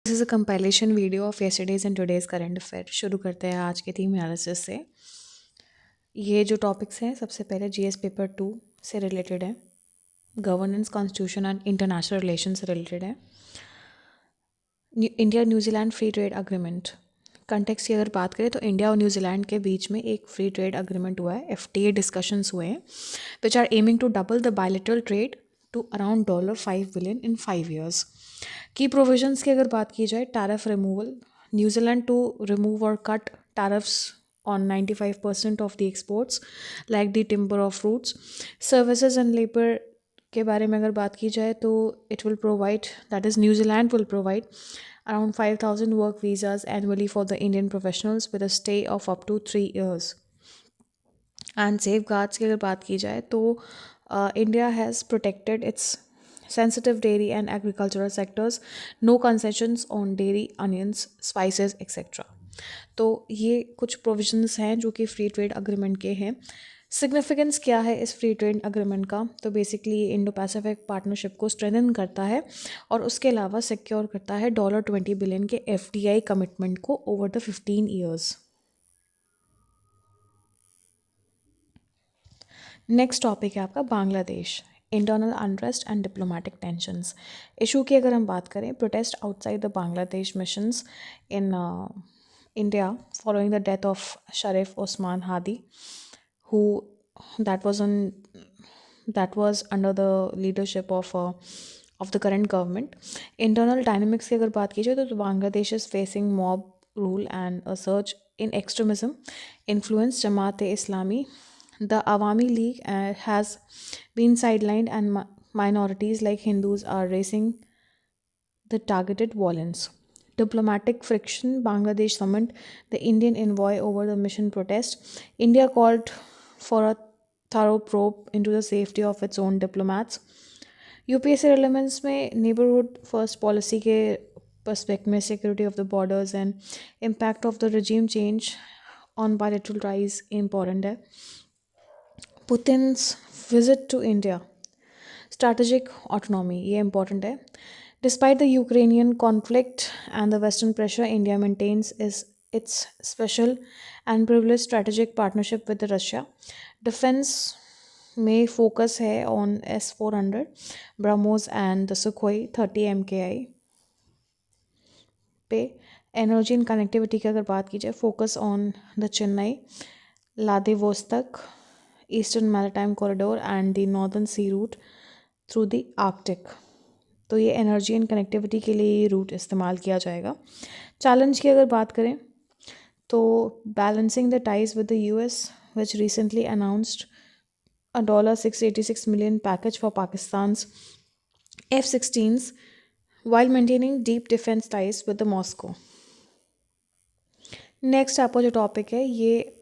This is a compilation video of yesterday's and today's current affair. शुरू करते हैं आज के थीम एनालिसिस से। ये जो टॉपिक्स हैं सबसे पहले जीएस पेपर 2 से रिलेटेड है, governance, constitution and international relation से रिलेटेड है। India New Zealand free trade agreement context की अगर बात करें तो इंडिया और न्यूजीलैंड के बीच में एक फ्री ट्रेड अग्रीमेंट हुआ है, एफटीए डिस्कशंस हुए हैं, which are aiming to double the bilateral trade to around $5 billion in 5 years। की प्रोविजंस की अगर बात की जाए, tariff removal, New Zealand to remove और cut tariffs on 95% of the exports like the timber or fruits, services and labor के बारे में अगर बात की जाए तो it will provide, that is New Zealand will provide around 5,000 work visas annually for the Indian professionals with a stay of up to 3 years। And safe guards की अगर बात की जाए तो India has protected it's sensitive dairy and agricultural sectors, no concessions on dairy, onions, spices, etc। तो ये कुछ provisions हैं जो कि फ्री ट्रेड अग्रीमेंट के हैं। सिग्निफिकेंस क्या है इस फ्री ट्रेड अग्रीमेंट का? तो बेसिकली ये इंडो पैसिफिक पार्टनरशिप को स्ट्रेंथन करता है और उसके अलावा सिक्योर करता है $20 बिलियन के एफडीआई कमिटमेंट को over the 15 years। Next topic है आपका Bangladesh, internal unrest and diplomatic tensions. Issue की अगर हम बात करें, protest outside the Bangladesh missions in India following the death of Sharif Osman Hadi, who that was on that was under the leadership of the current government। Internal dynamics की अगर बात की जाए तो Bangladesh is facing mob rule and a surge in extremism influence Jamaat e Islami। The Awami League has been sidelined and minorities like Hindus are raising the targeted violence। Diplomatic friction, Bangladesh summoned the Indian envoy over the mission protest। India called for a thorough probe into the safety of its own diplomats। UPSC relevance में neighbourhood first policy के पर्सपेक्ट में security of the borders and impact of the regime change on bilateral ties important है। Putin's visit to India, strategic autonomy, ये important है। Despite the Ukrainian conflict and the Western pressure, India maintains its special and privileged strategic partnership with Russia। Defense में focus है on S-400, BrahMos and the Sukhoi 30 MKI पे। Energy and connectivity की अगर बात की जाए, focus on the Chennai Vladivostok Eastern Maritime Corridor and the Northern Sea Route through the Arctic. तो ये एनर्जी एंड कनेक्टिविटी के लिए ये रूट इस्तेमाल किया जाएगा। चैलेंज की अगर बात करें तो balancing the ties with the US which recently announced a $686 million package for Pakistan's F-16s while maintaining deep defense ties with the Moscow। Next आपका जो टॉपिक है, ये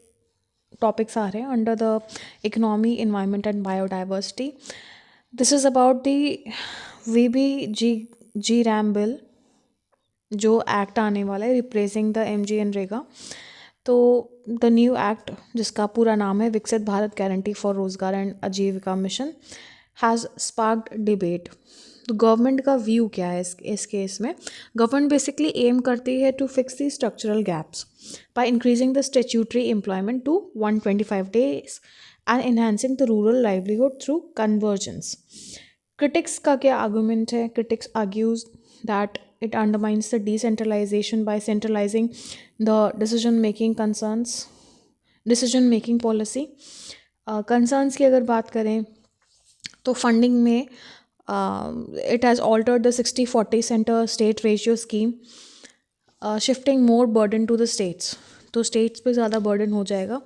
टॉपिक्स आ रहे हैं under the economy, environment and biodiversity. This is about the VBG RAM bill, जो act आने वाला है रिप्लेसिंग द MGNरेगा। तो द न्यू एक्ट, जिसका पूरा नाम है विकसित भारत गारंटी फॉर रोजगार एंड आजीविका मिशन, हैज़ स्पार्क्ड डिबेट। तो गवर्नमेंट का व्यू क्या है इस केस में? गवर्नमेंट बेसिकली एम करती है to fix the structural gaps by increasing the statutory employment to 125 days and enhancing the rural livelihood through convergence. Critics का क्या आर्गूमेंट है? Critics argues that it undermines the decentralization by centralizing the decision making policy। concerns की अगर बात करें तो funding में it has altered the 60-40 center state ratio scheme, shifting more burden to the states। तो स्टेट्स पे ज़्यादा बर्डन हो जाएगा।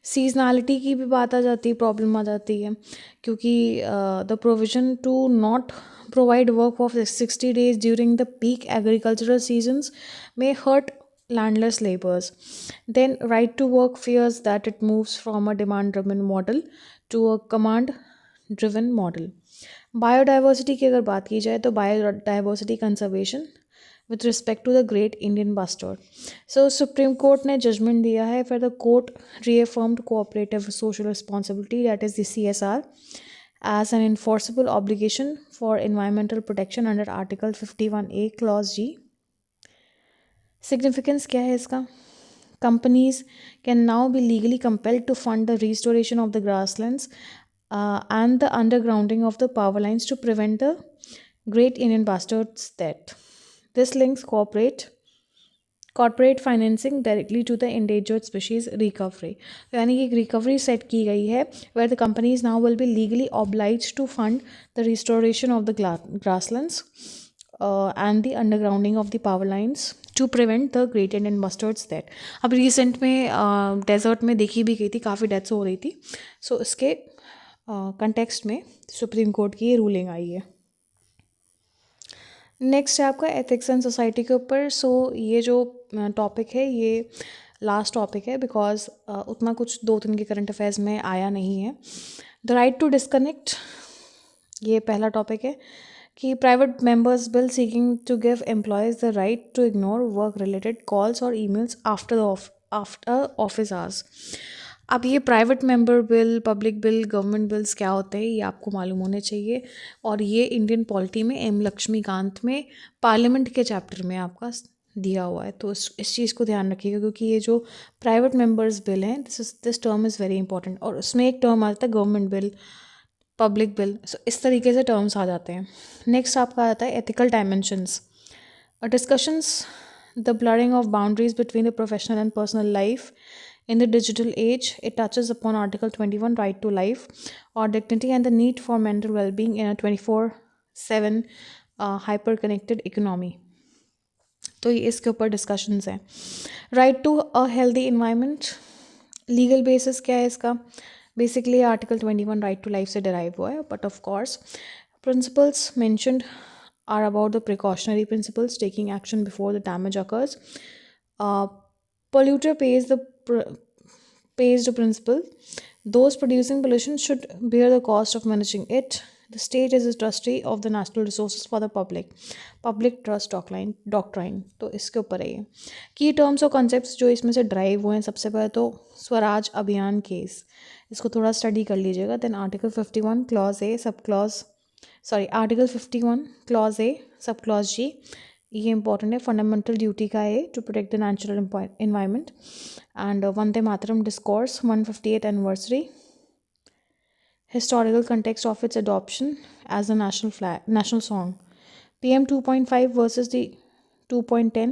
सीजनैलिटी की भी बात आ जाती है, प्रॉब्लम आ जाती है, क्योंकि the provision to not provide work of 60 days during the peak agricultural seasons may hurt landless laborers। Then right to work fears that it moves from a demand driven model to a command driven model। Biodiversity की अगर बात की जाए तो biodiversity conservation with respect to the great Indian bustard। So Supreme Court ने judgment दिया है, फिर the court reaffirmed cooperative social responsibility, that is the CSR, as an enforceable obligation for environmental protection under Article 51A Clause G। Significance क्या है इसका? Companies can now be legally compelled to fund the restoration of the grasslands and the undergrounding of the power lines to prevent the Great Indian Bustard's death. This links corporate financing directly to the endangered species recovery. यानी कि एक recovery set की गई है where the companies now will be legally obliged to fund the restoration of the grasslands and the undergrounding of the power lines to prevent the Great Indian Bustard's death. अब recent में desert में देखी भी गई थी, काफ़ी deaths हो रही थी. सो इसके कंटेक्स्ट में सुप्रीम कोर्ट की ये रूलिंग आई है. नेक्स्ट है आपका एथिक्स एंड सोसाइटी के ऊपर. सो ये जो टॉपिक है ये लास्ट टॉपिक है बिकॉज उतना कुछ 2-3 के करंट अफेयर्स में आया नहीं है. द राइट टू डिस्कनेक्ट, ये पहला टॉपिक है कि private members bill seeking to give employees the right to ignore work related calls और ईमेल्स आफ्टर ऑफिस आवर्स. अब ये private member bill, public bill, government bills क्या होते हैं ये आपको मालूम होने चाहिए. और ये इंडियन पॉलिटी में एम लक्ष्मीकांत में पार्लियामेंट के चैप्टर में आपका दिया हुआ है. तो इस चीज़ को ध्यान रखिएगा क्योंकि ये जो प्राइवेट मेंबर्स बिल हैं this term is very important. और उसमें एक टर्म आता है गवर्नमेंट बिल, पब्लिक बिल. सो इस तरीके से टर्म्स आ जाते हैं. नेक्स्ट आपका आता है ethical dimensions. Discussions the blurring of boundaries between the professional and personal life in the digital age. It touches upon Article 21, right to life or dignity, and the need for mental well-being in a 24/7 hyper-connected economy. तो ये इसके ऊपर discussions हैं. Right to a healthy environment, legal basis क्या है इसका? Basically article 21 right to life से derive हुआ है. But of course principles mentioned are about the precautionary principles, taking action before the damage occurs. Polluter pays the principle. Those producing pollution should bear the cost of managing it. The state is a trustee of the national resources for the public trust doctrine. तो इसके ऊपर है ये. की terms और concepts जो इसमें से ड्राइव हुए हैं, सबसे पहले तो स्वराज अभियान केस, इसको थोड़ा स्टडी कर लीजिएगा. Then article 51 clause A sub clause article 51 clause A sub clause जी, ये इंपॉर्टेंट है. फंडामेंटल ड्यूटी का है to protect the natural environment. And Vande Mataram discourse 158th anniversary, historical context of its adoption as a national song. PM 2.5 versus the 2.10,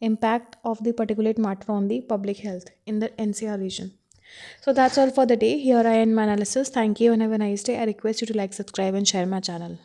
impact of the particulate matter on the public health in the NCR region. So that's all for the day. Here I end my analysis. Thank you and have a nice day. I request you to like, subscribe and share my channel.